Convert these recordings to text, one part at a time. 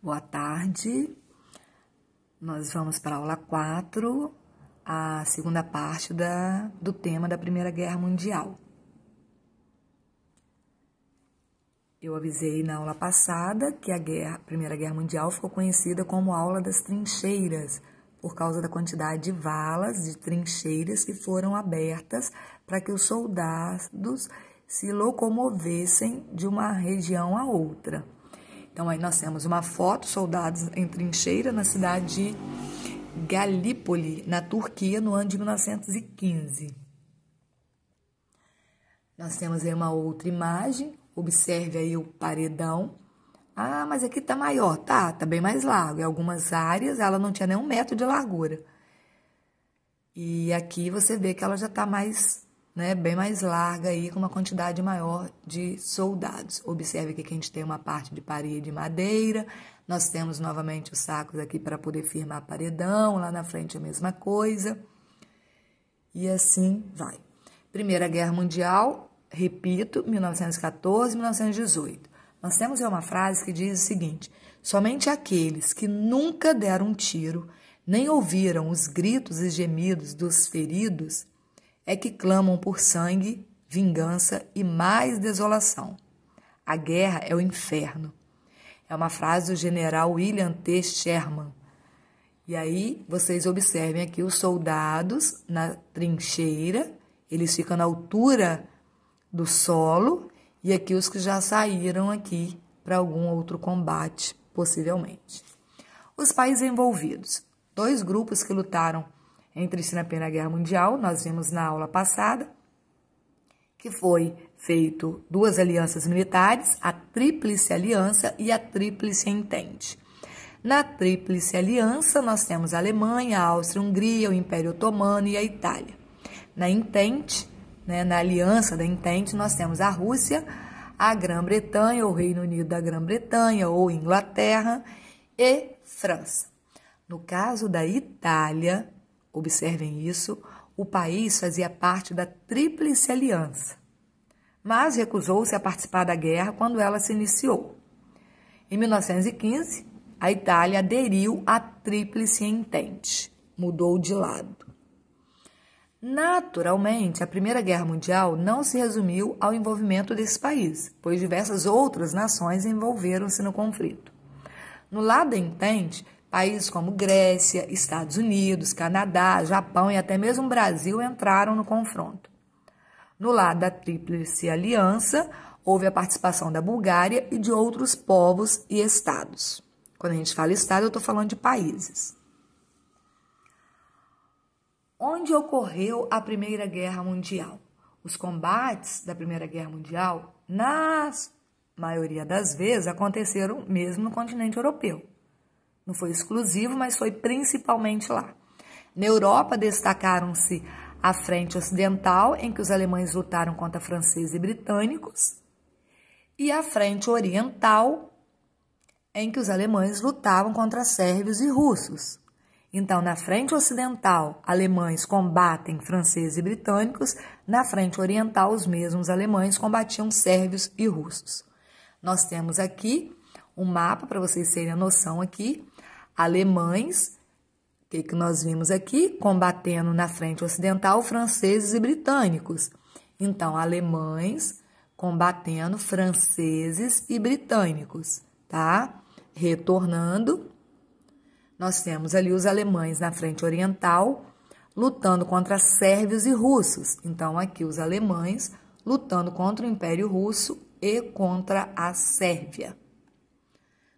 Boa tarde. Nós vamos para a aula 4, a segunda parte do tema da Primeira Guerra Mundial. Eu avisei na aula passada que a Primeira Guerra Mundial ficou conhecida como aula das trincheiras, por causa da quantidade de valas, de trincheiras que foram abertas para que os soldados se locomovessem de uma região a outra. Então, aí nós temos uma foto, soldados em trincheira, na cidade de Galípoli, na Turquia, no ano de 1915. Nós temos aí uma outra imagem, observe aí o paredão. Ah, mas aqui tá maior, tá bem mais largo. Em algumas áreas ela não tinha nem 1 metro de largura. E aqui você vê que ela já tá mais, bem mais larga aí, com uma quantidade maior de soldados. Observe que a gente tem uma parte de parede de madeira, nós temos novamente os sacos aqui para poder firmar paredão, lá na frente a mesma coisa. E assim vai. Primeira Guerra Mundial, repito, 1914, 1918. Nós temos uma frase que diz o seguinte: somente aqueles que nunca deram um tiro, nem ouviram os gritos e gemidos dos feridos, é que clamam por sangue, vingança e mais desolação. A guerra é o inferno. É uma frase do general William T. Sherman. E aí, vocês observem aqui os soldados na trincheira, eles ficam na altura do solo, e aqui os que já saíram aqui para algum outro combate, possivelmente. Os países envolvidos. 2 grupos que lutaram entre si na Primeira Guerra Mundial, nós vimos na aula passada, que foi feito 2 alianças militares, a Tríplice Aliança e a Tríplice Entente. Na Tríplice Aliança, nós temos a Alemanha, a Áustria, a Hungria, o Império Otomano e a Itália. Na Entente, na aliança da Entente, nós temos a Rússia, a Grã-Bretanha, o Reino Unido da Grã-Bretanha ou Inglaterra e França. No caso da Itália, observem isso, o país fazia parte da Tríplice Aliança, mas recusou-se a participar da guerra quando ela se iniciou. Em 1915, a Itália aderiu à Tríplice Entente, mudou de lado. Naturalmente, a Primeira Guerra Mundial não se resumiu ao envolvimento desse país, pois diversas outras nações envolveram-se no conflito. No lado da Entente, países como Grécia, Estados Unidos, Canadá, Japão e até mesmo Brasil entraram no confronto. No lado da Tríplice Aliança, houve a participação da Bulgária e de outros povos e estados. Quando a gente fala estado, eu estou falando de países. Onde ocorreu a Primeira Guerra Mundial? Os combates da Primeira Guerra Mundial, na maioria das vezes, aconteceram mesmo no continente europeu. Não foi exclusivo, mas foi principalmente lá. Na Europa, destacaram-se a frente ocidental, em que os alemães lutaram contra franceses e britânicos, e a frente oriental, em que os alemães lutavam contra sérvios e russos. Então, na frente ocidental, alemães combatem franceses e britânicos, na frente oriental, os mesmos alemães combatiam sérvios e russos. Nós temos aqui um mapa, para vocês terem a noção aqui, alemães, o que nós vimos aqui? Combatendo na frente ocidental franceses e britânicos. Então, alemães combatendo franceses e britânicos, tá? Retornando, nós temos ali os alemães na frente oriental lutando contra sérvios e russos. Então, aqui os alemães lutando contra o Império Russo e contra a Sérvia.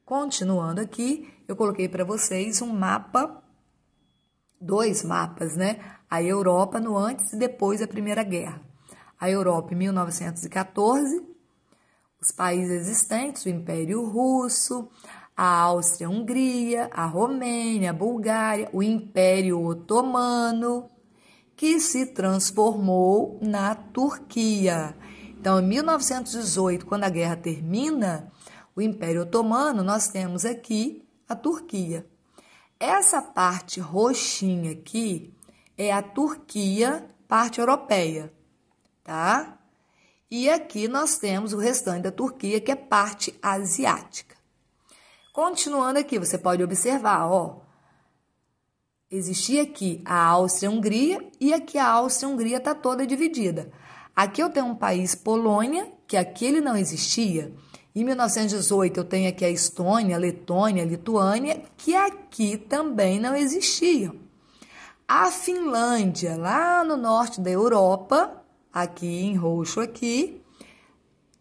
Continuando aqui, eu coloquei para vocês um mapa, 2 mapas, A Europa no antes e depois da Primeira Guerra. A Europa em 1914, os países existentes, o Império Russo, a Áustria-Hungria, a Romênia, a Bulgária, o Império Otomano, que se transformou na Turquia. Então, em 1918, quando a guerra termina, o Império Otomano, nós temos aqui a Turquia. Essa parte roxinha aqui é a Turquia, parte europeia, tá? E aqui nós temos o restante da Turquia, que é parte asiática. Continuando aqui, você pode observar, ó, existia aqui a Áustria-Hungria e aqui a Áustria-Hungria está toda dividida. Aqui eu tenho um país, Polônia, que aqui ele não existia. Em 1918 eu tenho aqui a Estônia, Letônia, Lituânia, que aqui também não existiam. A Finlândia, lá no norte da Europa, aqui em roxo aqui,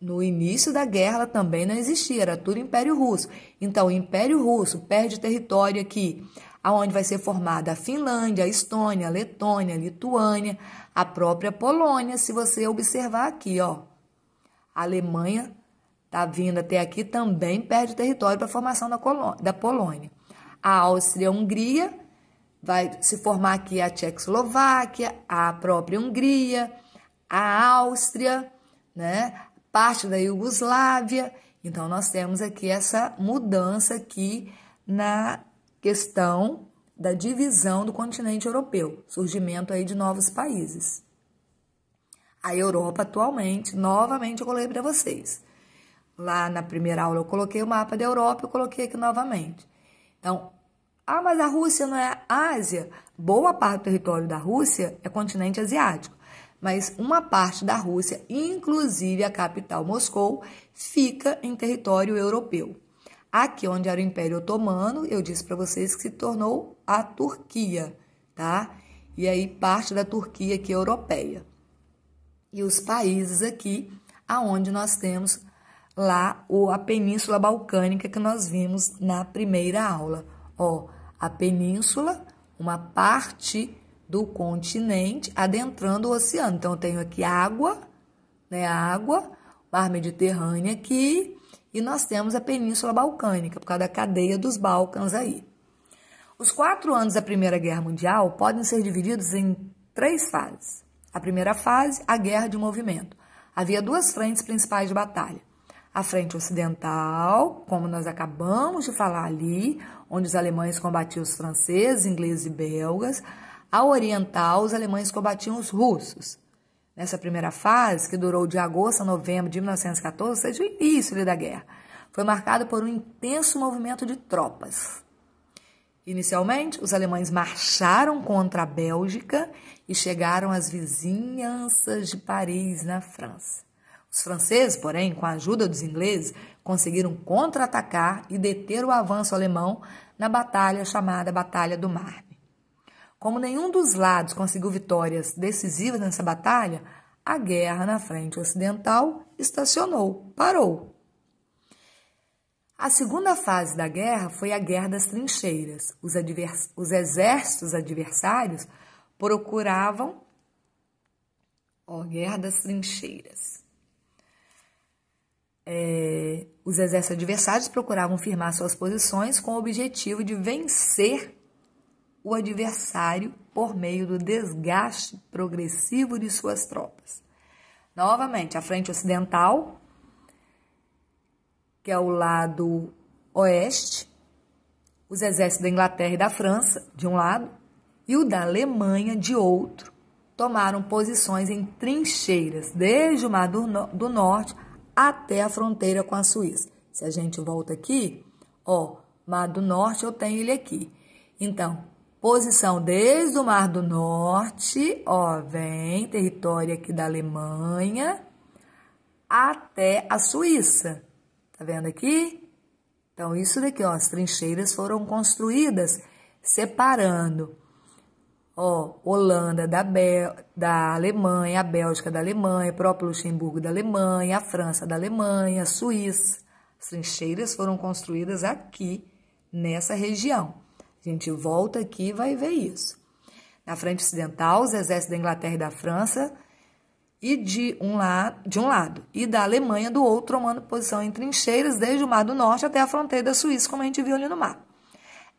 no início da guerra ela também não existia, era tudo Império Russo. Então o Império Russo perde território aqui, aonde vai ser formada a Finlândia, a Estônia, a Letônia, a Lituânia, a própria Polônia, se você observar aqui, ó. A Alemanha está vindo até aqui, também perde território para a formação da Polônia. A Áustria-Hungria vai se formar aqui a Tchecoslováquia, a própria Hungria, a Áustria, né? Parte da Iugoslávia. Então, nós temos aqui essa mudança aqui na questão da divisão do continente europeu, surgimento aí de novos países. A Europa atualmente, novamente eu coloquei para vocês. Lá na primeira aula eu coloquei o mapa da Europa, eu coloquei aqui novamente. Então, mas a Rússia não é Ásia? Boa parte do território da Rússia é continente asiático, mas uma parte da Rússia, inclusive a capital Moscou, fica em território europeu. Aqui onde era o Império Otomano, eu disse para vocês que se tornou a Turquia, tá? E aí parte da Turquia aqui europeia. E os países aqui, aonde nós temos lá a Península Balcânica que nós vimos na primeira aula. Ó, a península, uma parte do continente adentrando o oceano. Então, eu tenho aqui água, né? Água, mar Mediterrâneo aqui, e nós temos a Península Balcânica, por causa da cadeia dos Balcãs aí. Os 4 anos da Primeira Guerra Mundial podem ser divididos em 3 fases. A primeira fase, a Guerra de Movimento. Havia 2 frentes principais de batalha. A frente ocidental, como nós acabamos de falar ali, onde os alemães combatiam os franceses, ingleses e belgas. A oriental, os alemães combatiam os russos. Nessa primeira fase, que durou de agosto a novembro de 1914, ou seja, o início da guerra, foi marcada por um intenso movimento de tropas. Inicialmente, os alemães marcharam contra a Bélgica e chegaram às vizinhanças de Paris, na França. Os franceses, porém, com a ajuda dos ingleses, conseguiram contra-atacar e deter o avanço alemão na batalha chamada Batalha do Marne. Como nenhum dos lados conseguiu vitórias decisivas nessa batalha, a guerra na frente ocidental estacionou, parou. A segunda fase da guerra foi a Guerra das Trincheiras. Os exércitos adversários procuravam... Guerra das Trincheiras. Os exércitos adversários procuravam firmar suas posições com o objetivo de vencer o adversário por meio do desgaste progressivo de suas tropas. Novamente, a frente ocidental, que é o lado oeste, os exércitos da Inglaterra e da França, de um lado, e o da Alemanha, de outro, tomaram posições em trincheiras, desde o Mar do Norte até a fronteira com a Suíça. Se a gente volta aqui, Mar do Norte, eu tenho ele aqui. Então, posição desde o Mar do Norte, vem território aqui da Alemanha, até a Suíça. Tá vendo aqui? Então, isso daqui, as trincheiras foram construídas separando, Holanda da Alemanha, a Bélgica da Alemanha, o próprio Luxemburgo da Alemanha, a França da Alemanha, a Suíça. As trincheiras foram construídas aqui, nessa região. A gente volta aqui e vai ver isso. Na frente ocidental, os exércitos da Inglaterra e da França, e de um lado, e da Alemanha do outro, tomando posição em trincheiras, desde o Mar do Norte até a fronteira da Suíça, como a gente viu ali no mapa.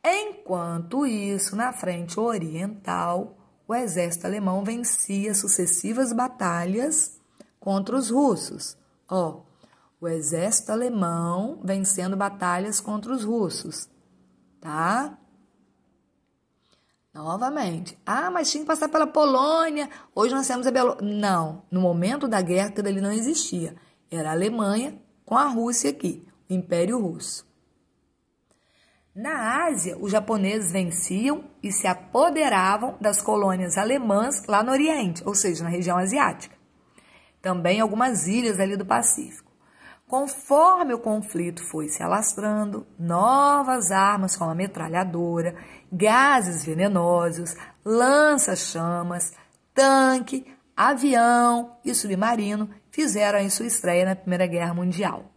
Enquanto isso, na frente oriental, o exército alemão vencia sucessivas batalhas contra os russos. O exército alemão vencendo batalhas contra os russos, tá? Novamente. Mas tinha que passar pela Polônia. Hoje nós temos a Bielorrússia. Não, no momento da guerra, aquilo ali não existia. Era a Alemanha com a Rússia aqui, o Império Russo. Na Ásia, os japoneses venciam e se apoderavam das colônias alemãs lá no Oriente, ou seja, na região asiática. Também algumas ilhas ali do Pacífico. Conforme o conflito foi se alastrando, novas armas como a metralhadora, gases venenosos, lança-chamas, tanque, avião e submarino fizeram aí sua estreia na Primeira Guerra Mundial.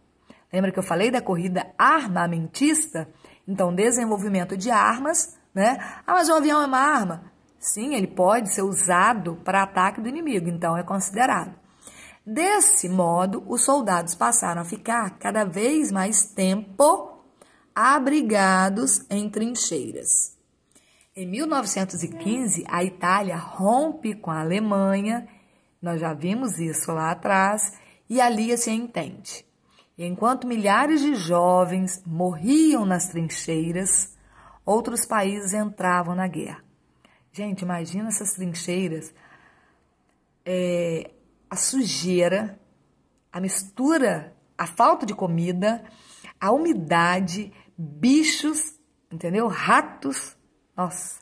Lembra que eu falei da corrida armamentista? Então, desenvolvimento de armas, né? Ah, mas um avião é uma arma? Sim, ele pode ser usado para ataque do inimigo, então é considerado. Desse modo, os soldados passaram a ficar cada vez mais tempo abrigados em trincheiras. Em 1915, a Itália rompe com a Alemanha, nós já vimos isso lá atrás, e alia-se a Entente. E enquanto milhares de jovens morriam nas trincheiras, outros países entravam na guerra. Gente, imagina essas trincheiras, a sujeira, a mistura, a falta de comida, a umidade, bichos, entendeu? Ratos. Nossa.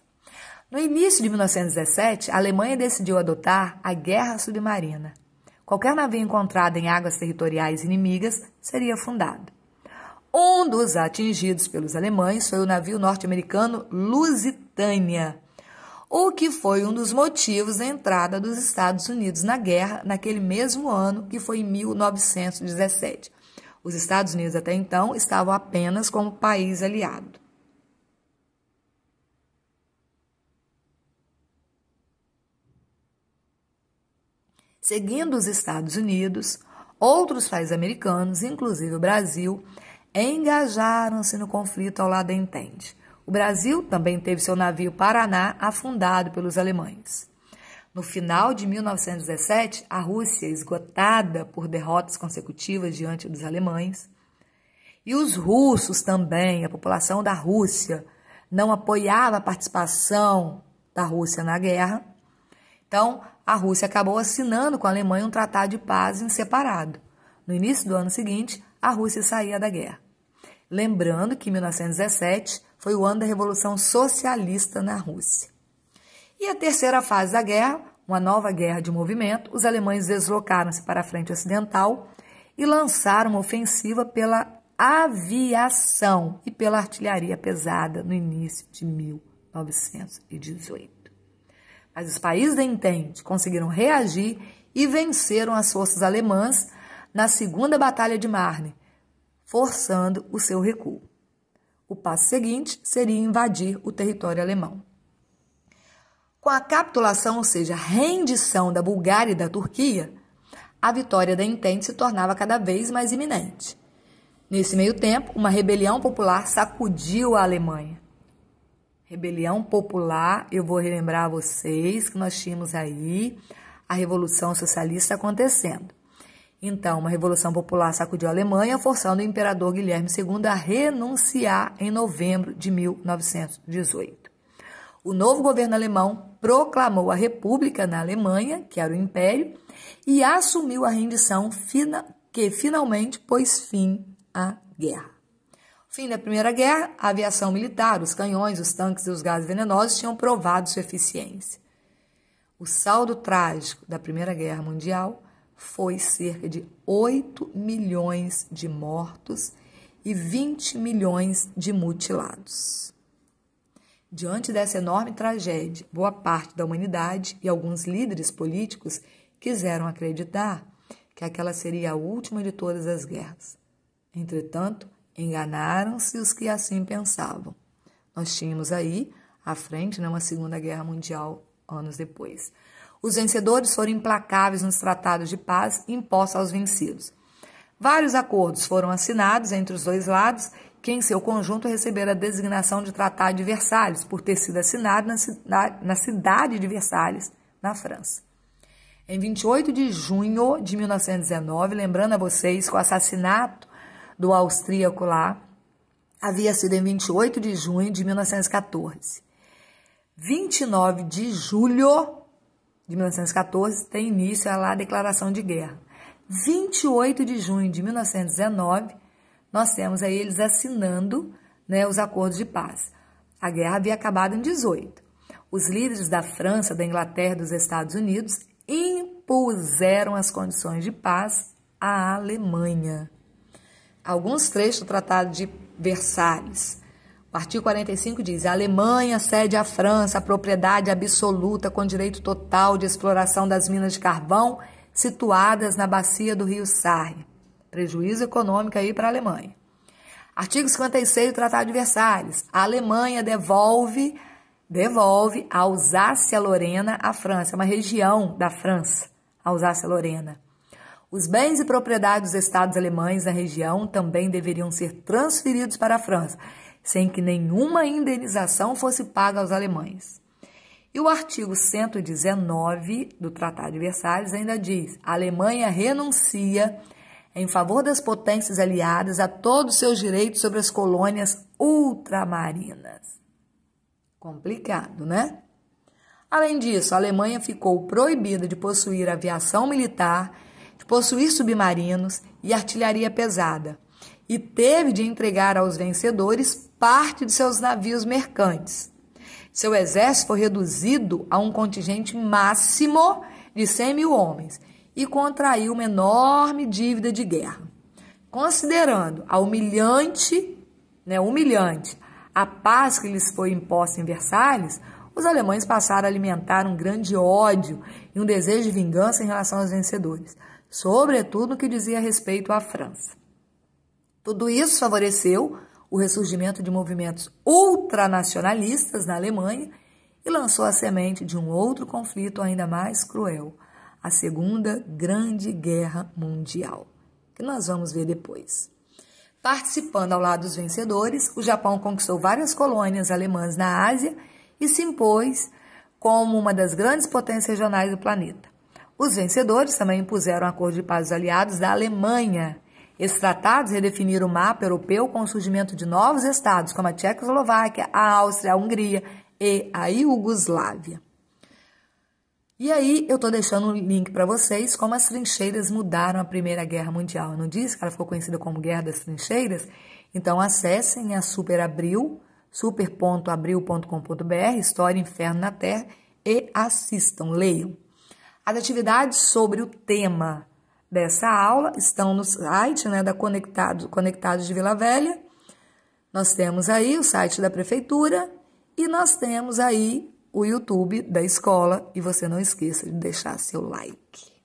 No início de 1917, a Alemanha decidiu adotar a guerra submarina. Qualquer navio encontrado em águas territoriais inimigas seria afundado. Um dos atingidos pelos alemães foi o navio norte-americano Lusitânia, o que foi um dos motivos da entrada dos Estados Unidos na guerra naquele mesmo ano, que foi em 1917. Os Estados Unidos até então estavam apenas como país aliado. Seguindo os Estados Unidos, outros países americanos, inclusive o Brasil, engajaram-se no conflito ao lado da Entente. O Brasil também teve seu navio Paraná afundado pelos alemães. No final de 1917, a Rússia, esgotada por derrotas consecutivas diante dos alemães, e os russos também, a população da Rússia, não apoiava a participação da Rússia na guerra. Então, a Rússia acabou assinando com a Alemanha um tratado de paz em separado. No início do ano seguinte, a Rússia saía da guerra. Lembrando que 1917 foi o ano da Revolução Socialista na Rússia. E a terceira fase da guerra, uma nova guerra de movimento, os alemães deslocaram-se para a frente ocidental e lançaram uma ofensiva pela aviação e pela artilharia pesada no início de 1918. Mas os países da Entente conseguiram reagir e venceram as forças alemãs na Segunda Batalha de Marne, forçando o seu recuo. O passo seguinte seria invadir o território alemão. Com a capitulação, ou seja, a rendição da Bulgária e da Turquia, a vitória da Entente se tornava cada vez mais iminente. Nesse meio tempo, uma rebelião popular sacudiu a Alemanha. Rebelião popular, eu vou relembrar a vocês que nós tínhamos aí a Revolução Socialista acontecendo. Então, uma revolução popular sacudiu a Alemanha, forçando o imperador Guilherme II a renunciar em novembro de 1918. O novo governo alemão proclamou a República na Alemanha, que era o Império, e assumiu a rendição que finalmente pôs fim à guerra. Fim da Primeira Guerra, a aviação militar, os canhões, os tanques e os gases venenosos tinham provado sua eficiência. O saldo trágico da Primeira Guerra Mundial foi cerca de 8 milhões de mortos e 20 milhões de mutilados. Diante dessa enorme tragédia, boa parte da humanidade e alguns líderes políticos quiseram acreditar que aquela seria a última de todas as guerras. Entretanto, enganaram-se os que assim pensavam. Nós tínhamos aí, à frente, uma Segunda Guerra Mundial, anos depois. Os vencedores foram implacáveis nos tratados de paz impostos aos vencidos. Vários acordos foram assinados entre os dois lados, que em seu conjunto receberam a designação de Tratado de Versalhes, por ter sido assinado na cidade de Versalhes, na França. Em 28 de junho de 1919, lembrando a vocês que o assassinato do austríaco lá havia sido em 28 de junho de 1914. 29 de julho de 1914 tem início a declaração de guerra. 28 de junho de 1919, nós temos aí eles assinando, né, os acordos de paz. A guerra havia acabado em 18. Os líderes da França, da Inglaterra e dos Estados Unidos impuseram as condições de paz à Alemanha. Alguns trechos do Tratado de Versalhes. O artigo 45 diz: a Alemanha cede à França a propriedade absoluta com direito total de exploração das minas de carvão situadas na bacia do rio Sarre. Prejuízo econômico aí para a Alemanha. Artigo 56 do Tratado de Versalhes. A Alemanha devolve a Alsácia-Lorena à França, uma região da França, a Alsácia-Lorena. Os bens e propriedades dos estados alemães na região também deveriam ser transferidos para a França, sem que nenhuma indenização fosse paga aos alemães. E o artigo 119 do Tratado de Versalhes ainda diz: a Alemanha renuncia em favor das potências aliadas a todos os seus direitos sobre as colônias ultramarinas. Complicado, né? Além disso, a Alemanha ficou proibida de possuir aviação militar, de possuir submarinos e artilharia pesada, e teve de entregar aos vencedores parte de seus navios mercantes. Seu exército foi reduzido a um contingente máximo de 100 mil homens e contraiu uma enorme dívida de guerra. Considerando a humilhante a paz que lhes foi imposta em Versalhes, os alemães passaram a alimentar um grande ódio e um desejo de vingança em relação aos vencedores, sobretudo no que dizia respeito à França. Tudo isso favoreceu o ressurgimento de movimentos ultranacionalistas na Alemanha e lançou a semente de um outro conflito ainda mais cruel, a Segunda Grande Guerra Mundial, que nós vamos ver depois. Participando ao lado dos vencedores, o Japão conquistou várias colônias alemãs na Ásia e se impôs como uma das grandes potências regionais do planeta. Os vencedores também impuseram um acordo de paz aos aliados da Alemanha. Esses tratados redefiniram o mapa europeu com o surgimento de novos estados, como a Tchecoslováquia, a Áustria, a Hungria e a Iugoslávia. E aí eu estou deixando um link para vocês como as trincheiras mudaram a Primeira Guerra Mundial. Eu não disse que ela ficou conhecida como Guerra das Trincheiras? Então acessem a super.abril.com.br, História Inferno na Terra, e assistam, leiam. As atividades sobre o tema dessa aula estão no site, né, da Conectados de Vila Velha. Nós temos aí o site da Prefeitura e nós temos aí o YouTube da escola, e você não esqueça de deixar seu like.